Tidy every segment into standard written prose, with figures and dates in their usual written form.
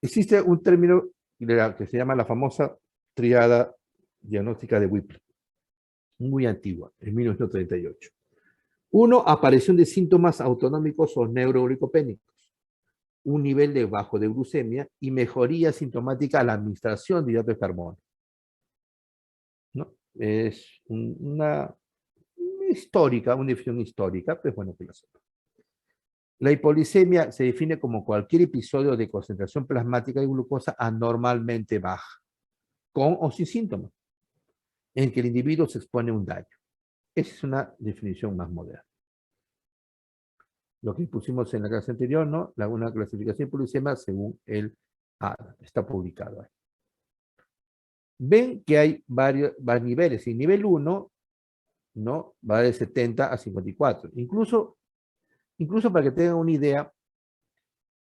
Existe un término que se llama la famosa triada diagnóstica de Whipple, muy antigua, en 1938. Uno, aparición de síntomas autonómicos o neuroglicopénicos, un nivel de bajo de glucemia y mejoría sintomática a la administración de hidratos de carbono. ¿No? Es una histórica, una definición histórica, pues bueno, que lo sepa. La hipoglicemia se define como cualquier episodio de concentración plasmática de glucosa anormalmente baja, con o sin síntomas, en que el individuo se expone a un daño. Esa es una definición más moderna. Lo que pusimos en la clase anterior, ¿no? Una clasificación de hipoglicemia según el ADA. Está publicado ahí. Ven que hay varios niveles. En nivel 1, ¿no? Va de 70 a 54. Incluso para que tengan una idea,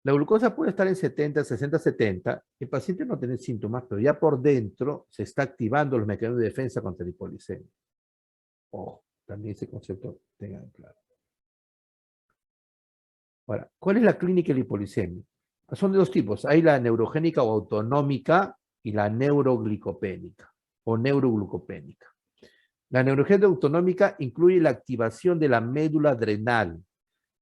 la glucosa puede estar en 70, 60, 70. El paciente no tiene síntomas, pero ya por dentro se está activando los mecanismos de defensa contra la hipoglicemia. Ojo, también ese concepto tengan claro. Ahora, ¿cuál es la clínica de la hipoglicemia? Son de dos tipos. Hay la neurogénica o autonómica y la neuroglicopénica o neuroglucopénica. La neurogénica autonómica incluye la activación de la médula adrenal.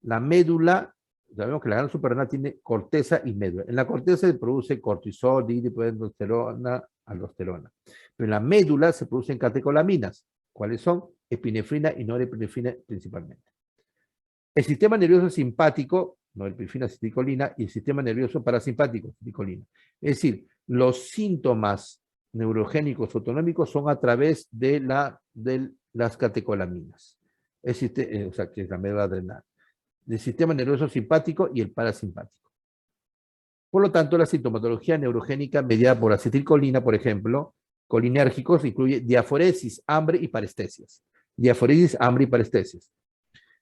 La médula, sabemos que la glándula suprarrenal tiene corteza y médula. En la corteza se produce cortisol, dihidroestrona, aldosterona. Pero en la médula se producen catecolaminas. ¿Cuáles son? Epinefrina y norepinefrina principalmente. El sistema nervioso simpático, norepinefrina, aceticolina, y el sistema nervioso parasimpático, aceticolina. Es decir, los síntomas neurogénicos autonómicos son a través de las catecolaminas. O sea, que es la médula adrenal. Del sistema nervioso simpático y el parasimpático. Por lo tanto, la sintomatología neurogénica mediada por acetilcolina, por ejemplo, colinérgicos, incluye diaforesis, hambre y parestesias. Diaforesis, hambre y parestesias.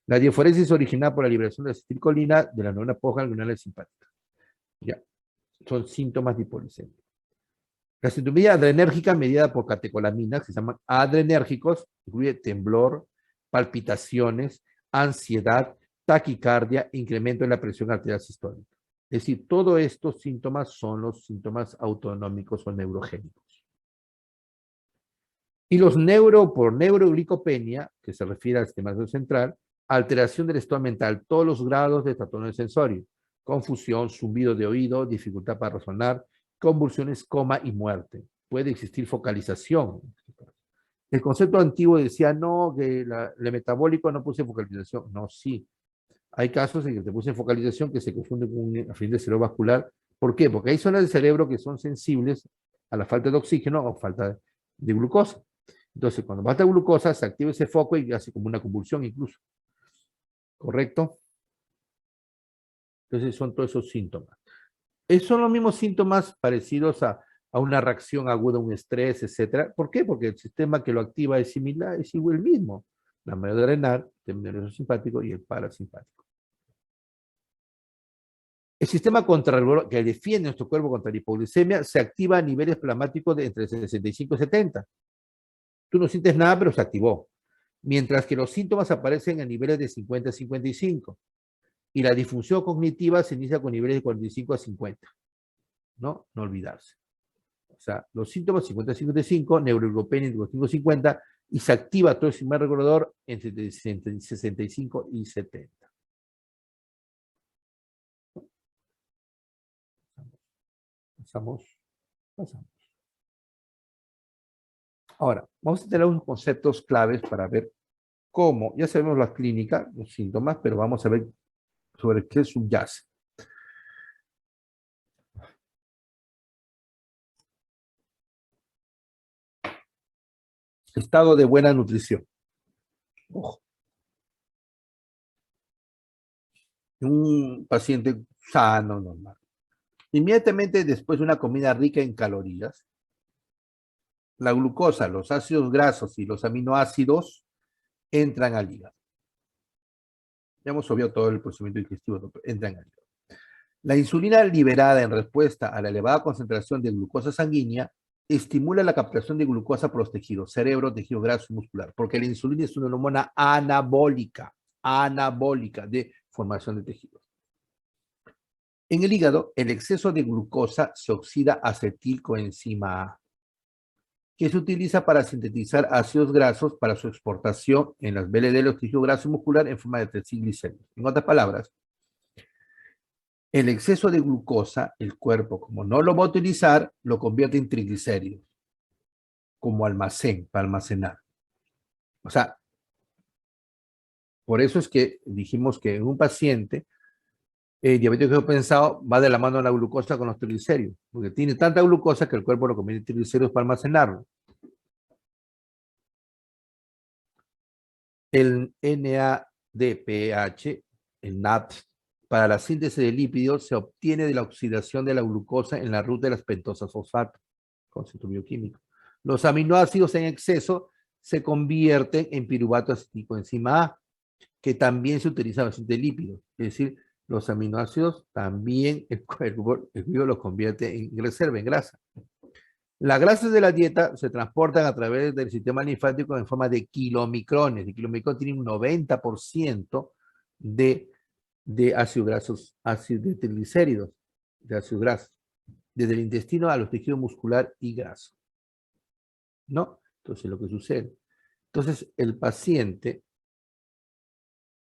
La diaforesis es originada por la liberación de acetilcolina de la neurona postganglional simpática. Ya, son síntomas de hipoglicemia. La sintomatología adrenérgica mediada por catecolaminas, que se llaman adrenérgicos, incluye temblor, palpitaciones, ansiedad, taquicardia, incremento en la presión arterial sistólica. Es decir, todos estos síntomas son los síntomas autonómicos o neurogénicos. Y los por neuroglicopenia, que se refiere al sistema nervioso central, alteración del estado mental, todos los grados de trastorno sensorio, confusión, zumbido de oído, dificultad para razonar, convulsiones, coma y muerte. Puede existir focalización. El concepto antiguo decía, no, que el metabólico no puse focalización. No, sí. Hay casos en que te puse focalización que se confunde con un accidente cerebrovascular. ¿Por qué? Porque hay zonas del cerebro que son sensibles a la falta de oxígeno o falta de glucosa. Entonces, cuando falta glucosa, se activa ese foco y hace como una convulsión incluso. ¿Correcto? Entonces, son todos esos síntomas. Son los mismos síntomas parecidos a una reacción aguda, un estrés, etc. ¿Por qué? Porque el sistema que lo activa es similar, es igual el mismo. La médula adrenal, el nervioso simpático y el parasimpático. El sistema que defiende nuestro cuerpo contra la hipoglicemia se activa a niveles plasmáticos de entre 65 y 70. Tú no sientes nada, pero se activó. Mientras que los síntomas aparecen a niveles de 50 a 55. Y la disfunción cognitiva se inicia con niveles de 45 a 50. No olvidarse. O sea, los síntomas 50 a 55, neuroglicopenia entre 5 a 50, y se activa todo el sistema regulador entre 65 y 70. Pasamos. Ahora, vamos a tener unos conceptos claves para ver cómo, ya sabemos la clínica, los síntomas, pero vamos a ver sobre qué subyace. Estado de buena nutrición. Ojo. Un paciente sano, normal. Inmediatamente después de una comida rica en calorías, la glucosa, los ácidos grasos y los aminoácidos entran al hígado. Ya hemos obviado todo el procedimiento digestivo, entran al hígado. La insulina liberada en respuesta a la elevada concentración de glucosa sanguínea estimula la captación de glucosa por los tejidos, cerebro, tejido graso y muscular, porque la insulina es una hormona anabólica de formación de tejidos. En el hígado, el exceso de glucosa se oxida a acetilcoenzima A, que se utiliza para sintetizar ácidos grasos para su exportación en las BLD de los tejidos grasos muscular en forma de triglicéridos. En otras palabras, el exceso de glucosa, el cuerpo, como no lo va a utilizar, lo convierte en triglicéridos, como almacén, para almacenar. O sea, por eso es que dijimos que en un paciente diabético pensado va de la mano la glucosa con los triglicéridos, porque tiene tanta glucosa que el cuerpo lo convierte en triglicéridos para almacenarlo. El NADPH, el NAT, para la síntesis de lípidos se obtiene de la oxidación de la glucosa en la ruta de las pentosas fosfato, concepto bioquímico. Los aminoácidos en exceso se convierten en piruvato acetilcoenzima A, que también se utiliza en de lípidos. Es decir, los aminoácidos también el cuerpo los convierte en reserva, en grasa. Las grasas de la dieta se transportan a través del sistema linfático en forma de kilomicrones. El kilomicrón tiene un 90% de ácidos grasos, de triglicéridos, de ácidos grasos, desde el intestino a los tejidos muscular y graso. ¿No? Entonces, lo que sucede. Entonces, el paciente,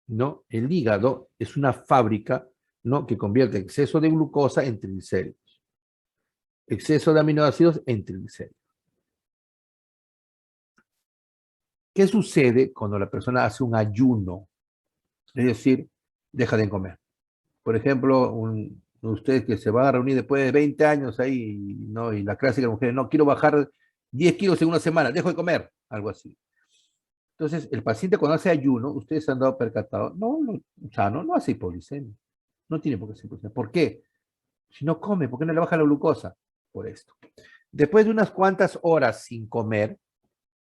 ¿no? El hígado es una fábrica, ¿no? Que convierte exceso de glucosa en triglicéridos, exceso de aminoácidos en triglicéridos. ¿Qué sucede cuando la persona hace un ayuno? Es decir, deja de comer. Por ejemplo, usted que se va a reunir después de 20 años ahí, ¿no? Y la clásica mujer, no, quiero bajar 10 kilos en una semana, dejo de comer, algo así. Entonces, el paciente cuando hace ayuno, ustedes se han dado percatado, no hace hipoglicemia. No tiene por qué hacer hipoglicemia. ¿Por qué? Si no come, ¿por qué no le baja la glucosa? Por esto. Después de unas cuantas horas sin comer,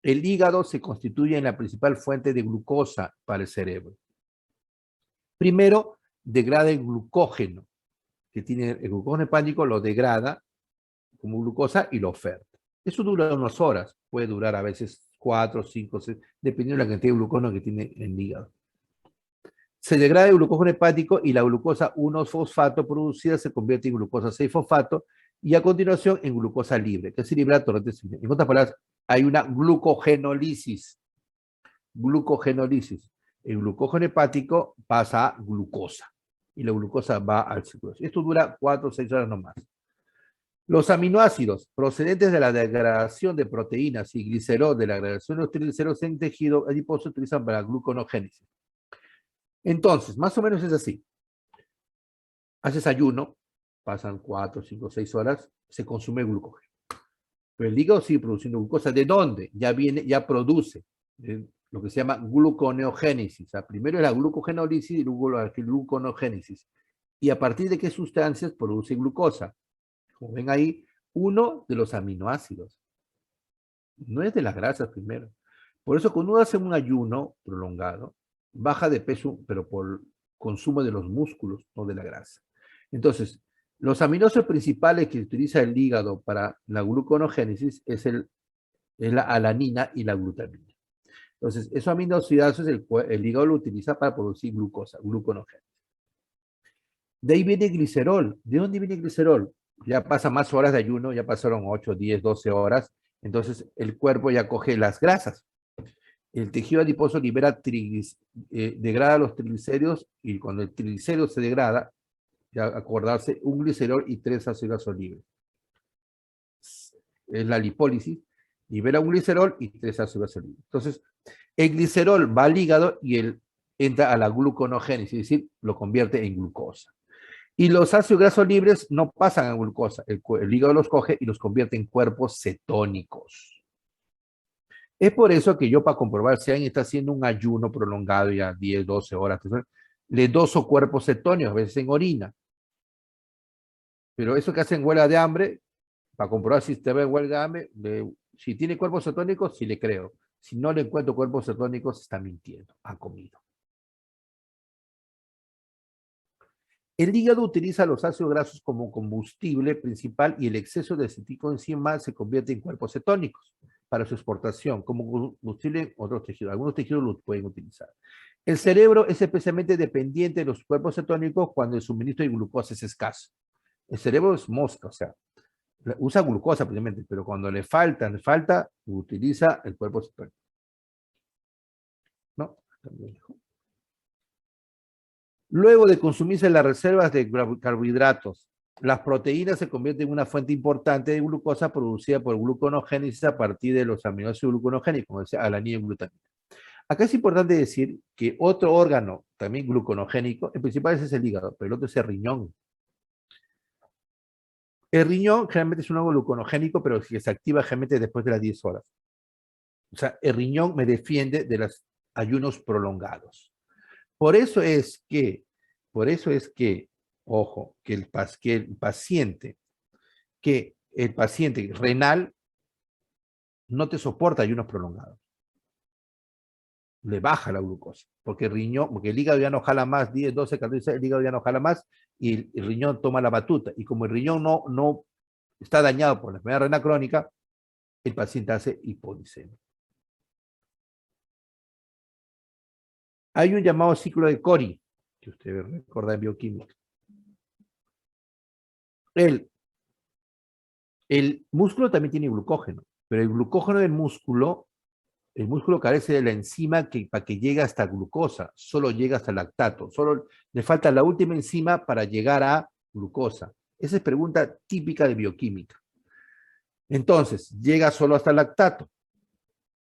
el hígado se constituye en la principal fuente de glucosa para el cerebro. Primero, degrada el glucógeno, que tiene el glucógeno hepático, lo degrada como glucosa y lo oferta. Eso dura unas horas, puede durar a veces 4, 5, 6, dependiendo de la cantidad de glucógeno que tiene el hígado. Se degrada el glucógeno hepático y la glucosa 1-fosfato producida se convierte en glucosa 6-fosfato y a continuación en glucosa libre, que se libera torrente sanguíneo. En otras palabras, hay una glucogenólisis. Glucogenólisis. El glucógeno hepático pasa a glucosa y la glucosa va al ciclo. Esto dura 4 o 6 horas nomás. Los aminoácidos procedentes de la degradación de proteínas y glicerol de la degradación de los triglicéridos en tejido adiposo se utilizan para la gluconogénesis. Entonces, más o menos es así. Haces ayuno, pasan 4, 5, 6 horas, se consume glucógeno. Pero el hígado sigue produciendo glucosa. ¿De dónde? Ya produce lo que se llama gluconeogénesis. O sea, primero es la glucogenólisis y luego la gluconeogénesis. ¿Y a partir de qué sustancias produce glucosa? Como ven ahí, uno de los aminoácidos. No es de las grasas primero. Por eso cuando uno hace un ayuno prolongado, baja de peso, pero por consumo de los músculos, no de la grasa. Entonces, los aminoácidos principales que utiliza el hígado para la gluconogénesis es la alanina y la glutamina. Entonces, esos aminoácidos el hígado lo utiliza para producir glucosa, gluconogénesis. De ahí viene glicerol. ¿De dónde viene glicerol? Ya pasa más horas de ayuno, ya pasaron 8, 10, 12 horas. Entonces, el cuerpo ya coge las grasas. El tejido adiposo libera degrada los triglicéridos y cuando el triglicérido se degrada, ya acordarse, un glicerol y 3 ácidos grasos libres. Es la lipólisis, libera un glicerol y 3 ácidos grasos libres. Entonces, el glicerol va al hígado y entra a la gluconogénesis, es decir, lo convierte en glucosa. Y los ácidos grasos libres no pasan a glucosa, el hígado los coge y los convierte en cuerpos cetónicos. Es por eso que yo, para comprobar si alguien está haciendo un ayuno prolongado ya 10, 12 horas, le doso cuerpos cetónicos, a veces en orina. Pero eso que hacen huelga de hambre, para comprobar si te ve en huelga de hambre, si tiene cuerpos cetónicos, sí le creo. Si no le encuentro cuerpos cetónicos, está mintiendo, ha comido. El hígado utiliza los ácidos grasos como combustible principal y el exceso de acetilcoenzima se convierte en cuerpos cetónicos. para su exportación, como combustible en otros tejidos. Algunos tejidos lo pueden utilizar. El cerebro es especialmente dependiente de los cuerpos cetónicos cuando el suministro de glucosa es escaso. El cerebro es mosca, o sea, usa glucosa precisamente, pero cuando le falta, utiliza el cuerpo cetónico. ¿No? Luego de consumirse las reservas de carbohidratos, las proteínas se convierten en una fuente importante de glucosa producida por gluconogénesis a partir de los aminoácidos gluconogénicos, como decía, alanina y glutamina. Acá es importante decir que otro órgano también gluconogénico, el principal es el hígado, pero el otro es el riñón. El riñón generalmente es un órgano gluconogénico, pero que se activa generalmente después de las 10 horas. O sea, el riñón me defiende de los ayunos prolongados. Por eso es que, ojo, que el paciente renal no te soporta ayunos prolongados. Le baja la glucosa, porque el hígado ya no jala más, 10, 12, 14, el hígado ya no jala más y el riñón toma la batuta. Y como el riñón no está dañado por la enfermedad renal crónica, el paciente hace hipoglicemia. Hay un llamado ciclo de Cori, que usted recuerda en bioquímica. El músculo también tiene glucógeno, pero el glucógeno del músculo, el músculo carece de la enzima para que llegue hasta glucosa, solo llega hasta lactato, solo le falta la última enzima para llegar a glucosa. Esa es pregunta típica de bioquímica. Entonces, llega solo hasta lactato.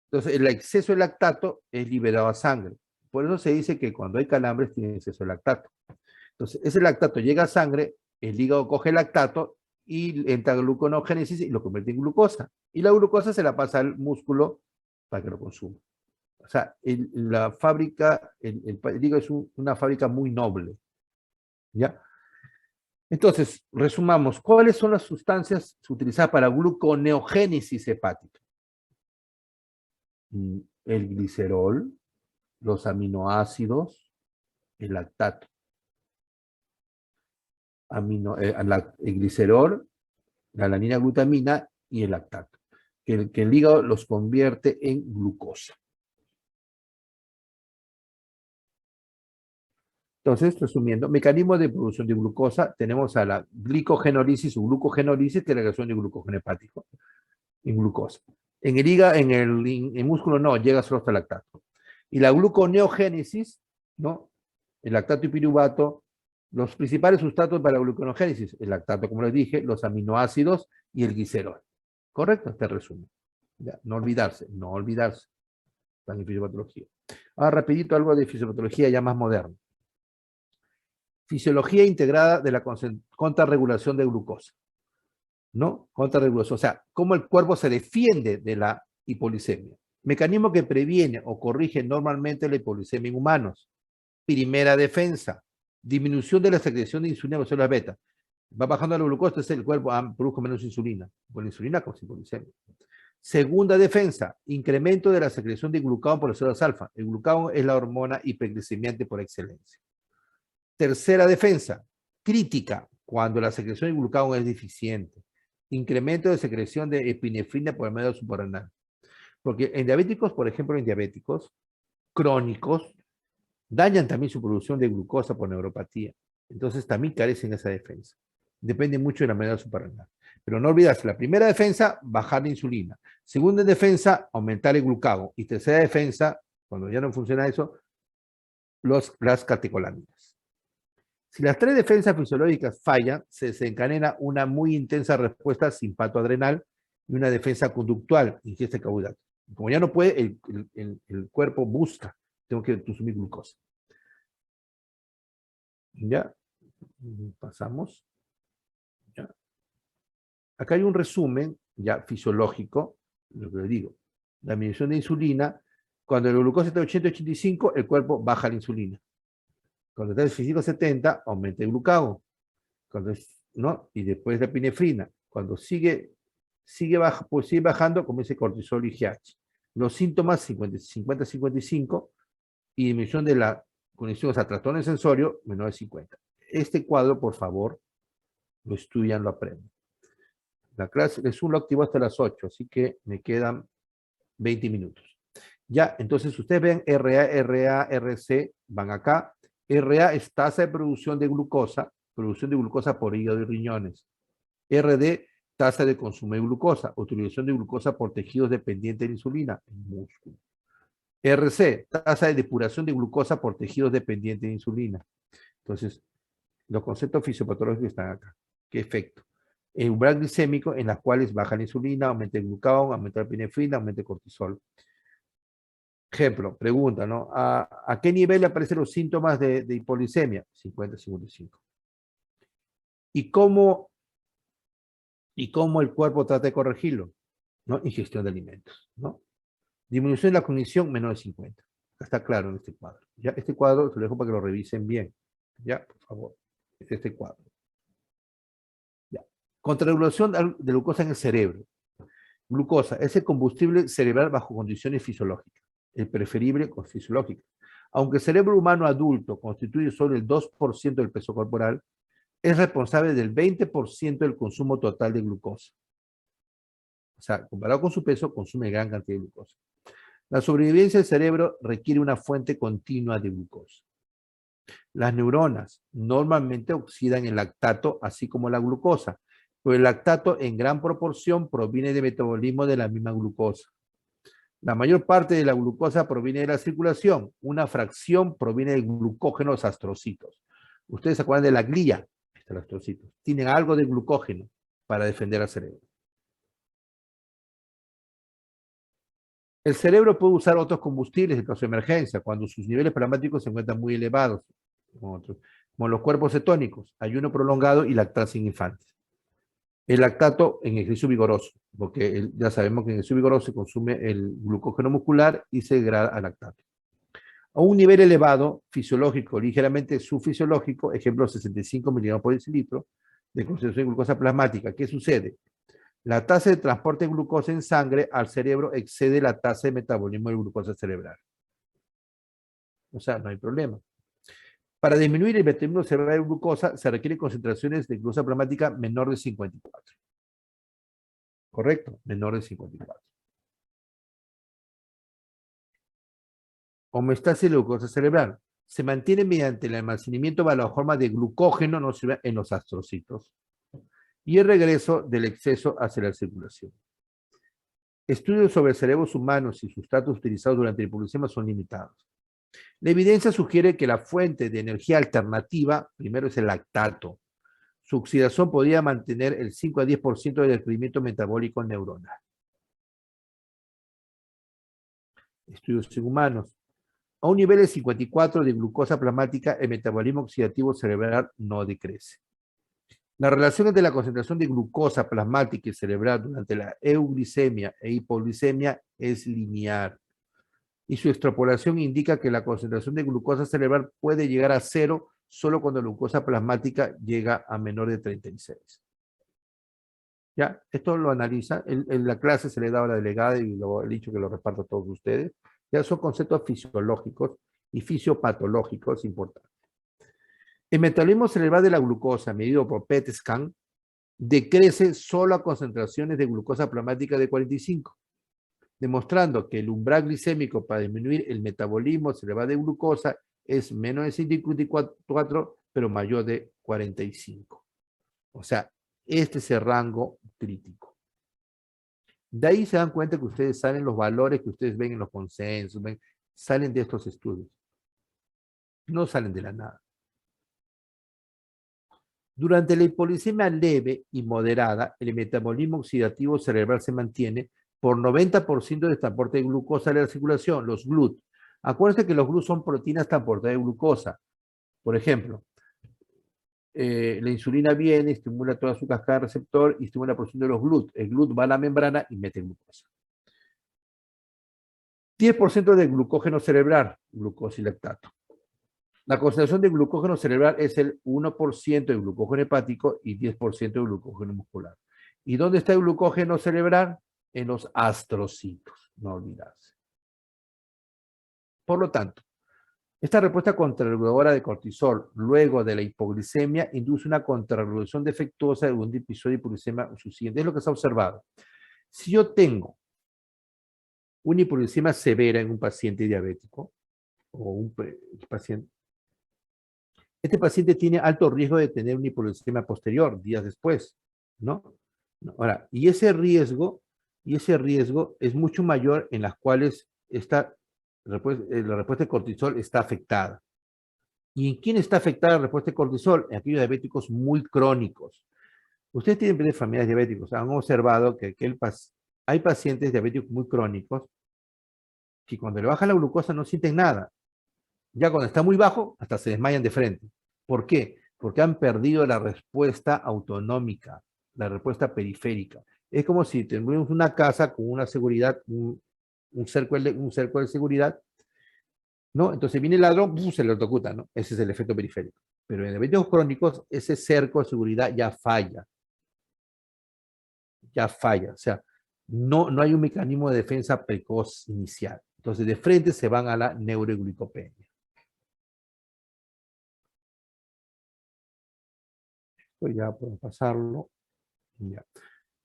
Entonces, el exceso de lactato es liberado a sangre. Por eso se dice que cuando hay calambres tiene exceso de lactato. Entonces, ese lactato llega a sangre, el hígado coge el lactato y entra gluconogénesis y lo convierte en glucosa. Y la glucosa se la pasa al músculo para que lo consuma. O sea, la fábrica, el hígado es una fábrica muy noble. ¿Ya? Entonces, resumamos, ¿cuáles son las sustancias utilizadas para gluconeogénesis hepática? El glicerol, los aminoácidos, el lactato. El glicerol, la alanina glutamina y el lactato. Que el hígado los convierte en glucosa. Entonces, resumiendo, mecanismo de producción de glucosa, tenemos a la glicogenólisis o glucogenólisis, que es la reacción de glucógeno hepático, en glucosa. En el hígado, en el músculo no, llega solo hasta el lactato. Y la gluconeogénesis, ¿no? El lactato y piruvato, los principales sustratos para la gluconeogénesis, el lactato, como les dije, los aminoácidos y el glicerol. ¿Correcto? Este resumen. Ya, no olvidarse. También fisiopatología. Ahora, rapidito, algo de fisiopatología ya más moderno. Fisiología integrada de la contrarregulación de glucosa. ¿No? Contrarregulación. O sea, cómo el cuerpo se defiende de la hipoglicemia. Mecanismo que previene o corrige normalmente la hipoglicemia en humanos. Primera defensa. Disminución de la secreción de insulina por células beta. Va bajando la glucosa, entonces el cuerpo produce menos insulina. Con la insulina con hipoglicemia. Segunda defensa, incremento de la secreción de glucagón por las células alfa. El glucagón es la hormona hiperglicemiante por excelencia. Tercera defensa, crítica, cuando la secreción de glucagón es deficiente. Incremento de secreción de epinefrina por el medio suprarrenal. Porque en diabéticos, por ejemplo, en diabéticos crónicos, dañan también su producción de glucosa por neuropatía. Entonces también carecen de esa defensa. Depende mucho de la medida suprarrenal. Pero no olvidarse, la primera defensa, bajar la insulina. Segunda defensa, aumentar el glucagón. Y tercera defensa, cuando ya no funciona eso, las catecolaminas. Si las tres defensas fisiológicas fallan, se desencadena una muy intensa respuesta simpatoadrenal y una defensa conductual, ingesta de carbohidratos. Como ya no puede, el cuerpo busca, tengo que consumir glucosa. Ya, pasamos. Ya. Acá hay un resumen ya fisiológico, lo que le digo. La medición de insulina, cuando la glucosa está en 80-85, el cuerpo baja la insulina. Cuando está en 65-70, aumenta el glucagón. ¿No? Y después la epinefrina. Cuando sigue bajando, comienza el cortisol y GH. Los síntomas 50-55 y disminución de la conexión, o sea, trastorno sensorio menor de 50. Este cuadro, por favor, lo estudian, lo aprenden. La clase es un lo activo hasta las 8, así que me quedan 20 minutos. Ya, entonces ustedes ven RA, RC, van acá. RA es tasa de producción de glucosa por hígado y riñones. RD, tasa de consumo de glucosa, utilización de glucosa por tejidos dependientes de insulina, músculo. RC, tasa de depuración de glucosa por tejidos dependientes de insulina. Entonces, los conceptos fisiopatológicos están acá. ¿Qué efecto? El umbral glicémico en las cuales baja la insulina, aumenta el glucagón, aumenta la epinefrina, aumenta el cortisol. Ejemplo, pregunta, ¿no? ¿A qué nivel aparecen los síntomas de hipoglicemia? 50-55. ¿Y cómo el cuerpo trata de corregirlo? ¿No? Ingestión de alimentos, ¿no? Disminución de la cognición, menor de 50. Está claro en este cuadro. ¿Ya? Este cuadro se lo dejo para que lo revisen bien. ¿Ya? Por favor. Este cuadro. ¿Ya? Contrarregulación de glucosa en el cerebro. Glucosa es el combustible cerebral bajo condiciones fisiológicas, el preferible con fisiológicas. Aunque el cerebro humano adulto constituye solo el 2% del peso corporal, es responsable del 20% del consumo total de glucosa. O sea, comparado con su peso, consume gran cantidad de glucosa. La sobrevivencia del cerebro requiere una fuente continua de glucosa. Las neuronas normalmente oxidan el lactato, así como la glucosa, pero el lactato en gran proporción proviene del metabolismo de la misma glucosa. La mayor parte de la glucosa proviene de la circulación, una fracción proviene del glucógeno de los astrocitos. Ustedes se acuerdan de la glía, los astrocitos, tienen algo de glucógeno para defender al cerebro. El cerebro puede usar otros combustibles en caso de emergencia, cuando sus niveles plasmáticos se encuentran muy elevados, como los cuerpos cetónicos, ayuno prolongado y lactancia en infantes. El lactato en ejercicio vigoroso, porque ya sabemos que en ejercicio vigoroso se consume el glucógeno muscular y se degrada al lactato. A un nivel elevado, fisiológico, ligeramente subfisiológico, ejemplo 65 miligramos por decilitro, de concentración de glucosa plasmática. ¿Qué sucede? La tasa de transporte de glucosa en sangre al cerebro excede la tasa de metabolismo de glucosa cerebral. O sea, no hay problema. Para disminuir el metabolismo cerebral de glucosa se requieren concentraciones de glucosa plasmática menor de 54. ¿Correcto? Menor de 54. Homeostasis de glucosa cerebral. Se mantiene mediante el almacenamiento bajo la forma de glucógeno en los astrocitos y el regreso del exceso hacia la circulación. Estudios sobre cerebros humanos y sustratos utilizados durante la hipoglucemia son limitados. La evidencia sugiere que la fuente de energía alternativa, primero es el lactato. Su oxidación podría mantener el 5 a 10% del crecimiento metabólico neuronal. Estudios en humanos. A un nivel de 54 de glucosa plasmática, el metabolismo oxidativo cerebral no decrece. La relación entre la concentración de glucosa plasmática y cerebral durante la euglicemia e hipoglicemia es lineal. Y su extrapolación indica que la concentración de glucosa cerebral puede llegar a cero solo cuando la glucosa plasmática llega a menor de 36. ¿Ya? Esto lo analiza, en la clase se le da a la delegada y lo he dicho que lo reparto a todos ustedes. Ya son conceptos fisiológicos y fisiopatológicos importantes. El metabolismo cerebral de la glucosa, medido por PET scan, decrece solo a concentraciones de glucosa plasmática de 45, demostrando que el umbral glicémico para disminuir el metabolismo cerebral de glucosa es menos de 54, pero mayor de 45. O sea, este es el rango crítico. De ahí se dan cuenta que ustedes salen los valores que ustedes ven en los consensos, salen de estos estudios. No salen de la nada. Durante la hipoglicemia leve y moderada, el metabolismo oxidativo cerebral se mantiene por 90% del transporte de glucosa a la circulación, los GLUT. Acuérdense que los GLUT son proteínas transportadoras de glucosa. Por ejemplo, la insulina viene, estimula toda su cascada de receptor y estimula la producción de los GLUT. El GLUT va a la membrana y mete glucosa. 10% de glucógeno cerebral, glucosa y lactato. La concentración de glucógeno cerebral es el 1% de glucógeno hepático y 10% de glucógeno muscular. ¿Y dónde está el glucógeno cerebral? En los astrocitos, no olvidarse. Por lo tanto, esta respuesta contrarreguladora de cortisol luego de la hipoglicemia induce una contrarregulación defectuosa de un episodio de hipoglicemia subsiguiente. Es lo que se ha observado. Si yo tengo una hipoglucemia severa en un paciente diabético o un paciente. Este paciente tiene alto riesgo de tener una hipoglucemia posterior, días después, ¿no? Ahora, y ese riesgo es mucho mayor en las cuales la respuesta de cortisol está afectada. ¿Y en quién está afectada la respuesta de cortisol? En aquellos diabéticos muy crónicos. Ustedes tienen familiares diabéticos, han observado que hay pacientes diabéticos muy crónicos que cuando le baja la glucosa no sienten nada. Ya cuando está muy bajo, hasta se desmayan de frente. ¿Por qué? Porque han perdido la respuesta autonómica, la respuesta periférica. Es como si tuviéramos una casa con una seguridad, un cerco de seguridad, ¿no? Entonces viene el ladrón, se le electrocuta, ¿no? Ese es el efecto periférico. Pero en diabéticos crónicos, ese cerco de seguridad ya falla. Ya falla. O sea, no hay un mecanismo de defensa precoz inicial. Entonces, de frente se van a la neuroglicopenia. Esto ya podemos pasarlo. Ya.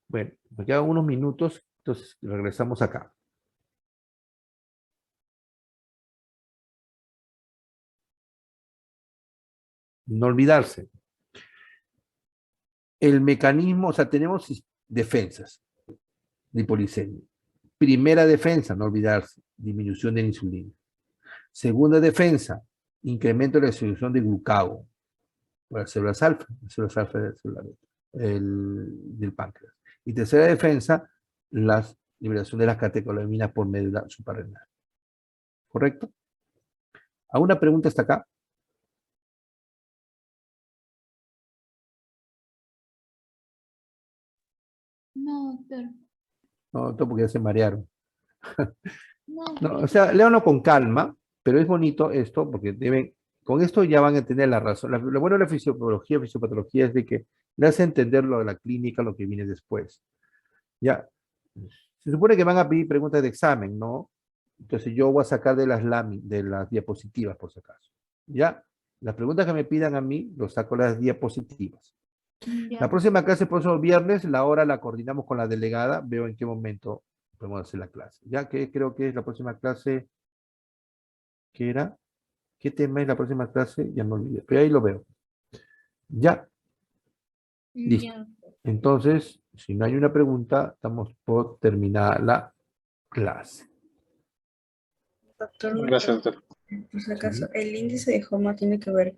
Bueno, me quedan unos minutos, entonces regresamos acá. No olvidarse. El mecanismo, o sea, tenemos defensas de hipoglicemia. Primera defensa, no olvidarse, disminución de la insulina. Segunda defensa, incremento de la distribución de glucagón por las células alfa del páncreas. Y tercera defensa, la liberación de las catecolaminas por médula suprarrenal. ¿Correcto? ¿Alguna pregunta hasta acá? No, doctor. No, todo porque ya se marearon. No, No, o sea, léanlo con calma, pero es bonito esto porque con esto ya van a entender la razón. Lo bueno de la fisiopatología es de que le hace entender lo de la clínica, lo que viene después. Ya, se supone que van a pedir preguntas de examen, ¿no? Entonces yo voy a sacar de las diapositivas, por si acaso. Ya, las preguntas que me pidan a mí, lo saco de las diapositivas. ya. La próxima clase, por eso viernes, la hora la coordinamos con la delegada, veo en qué momento podemos hacer la clase. Ya que creo que es la próxima clase, ¿qué era? ¿Qué tema es la próxima clase? Ya me olvidé, pero ahí lo veo. Ya, listo. Ya. Entonces, si no hay una pregunta, estamos por terminar la clase. Doctor, Gracias, doctor. por si acaso, ¿el índice de HOMA tiene que ver